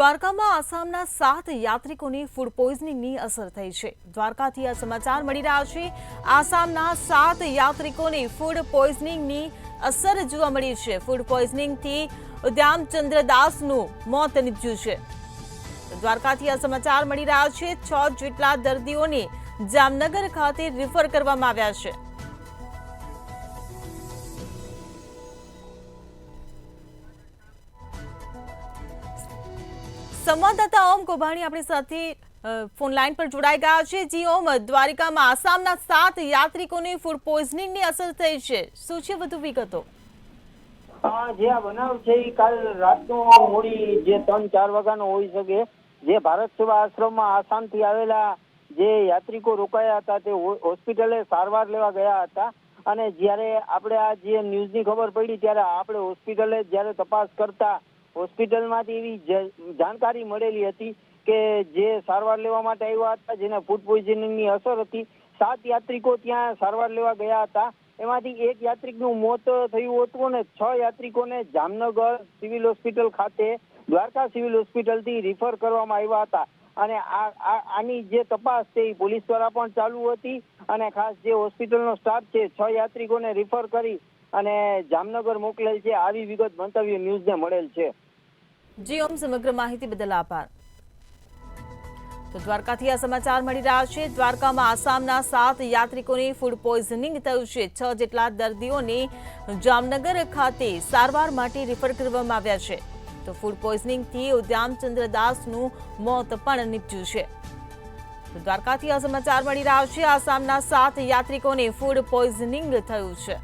દ્વારકામાં આસામના 7 યાત્રિકોને ફૂડ પોઈઝનિંગની અસર થઈ છે। દ્વારકાથી આ સમાચાર મળી રહ્યા છે। આસામના 7 યાત્રિકોને ફૂડ પોઈઝનિંગની અસર જોવા મળી છે। ફૂડ પોઈઝનિંગથી ઉદ્યામચંદ્ર દાસનું મોત નીપજ્યું છે। દ્વારકાથી આ સમાચાર મળી રહ્યા છે। 6 જેટલા દર્દીઓને જામનગર ખાતે રિફર કરવામાં આવ્યા છે। संवाददाता ओम कोभाणी अपनी साथी फोन लाइन पर जोड़ाई गया है। जी ओम, द्वारिका में आसामना 7 यात्रिकों ने फूड पॉइजनिंग ની અસર થઈ છે, શું છે વધુ વિગતો? જે આ બનાવ છે એ કાલ રાતનો મોડી જે 3-4 વાગ્યાનો હોઈ શકે। જે ભારત સેવા આશ્રમમાં આસામથી આવેલા જે યાત્રિકો રોકાયા હતા તે હોસ્પિટલે સારવાર લેવા ગયા હતા અને જ્યારે આપણે આ જે ન્યૂઝની ખબર પડી ત્યારે આપણે હોસ્પિટલે જ્યારે તપાસ કરતા હોસ્પિટલમાંથી એવી જાણકારી મળેલી હતી કે જે સારવાર લેવા માટે આવ્યા હતા જેને ફૂડ પોઈઝનિંગની અસર હતી। 7 યાત્રિકો ત્યાં સારવાર લેવા ગયા હતા, એમાંથી એક યાત્રિકનું મોત થયું હતું અને 6 યાત્રિકોને જામનગર સિવિલ હોસ્પિટલ ખાતે દ્વારકા સિવિલ હોસ્પિટલથી રિફર કરવામાં આવ્યા હતા અને આની જે તપાસ છે એ પોલીસ દ્વારા પણ ચાલુ હતી અને ખાસ જે હોસ્પિટલનો સ્ટાફ છે 6 યાત્રિકોને રિફર કરી અને જામનગર મોકલેલ છે। આવી વિગત મંતવ્ય ન્યૂઝને મળેલ છે। જી ઓમ, સમગ્ર માહિતી બદલ આભાર। તો દ્વારકાથી આ સમાચાર મળી રહ્યા છે। દ્વારકામાં આસામના 7 યાત્રિકોને ફૂડ પોઈઝનિંગ થયું છે। 6 જેટલા દર્દીઓને જામનગર ખાતે સારવાર માટે રિફર કરવામાં આવ્યા છે। તો ફૂડ પોઈઝનિંગથી ઉદ્યામચંદ્ર દાસનું મોત પણ નીપજ્યું છે। તો દ્વારકાથી આ સમાચાર મળી રહ્યા છે। આસામના 7 યાત્રિકોને ફૂડ પોઈઝનિંગ થયું છે।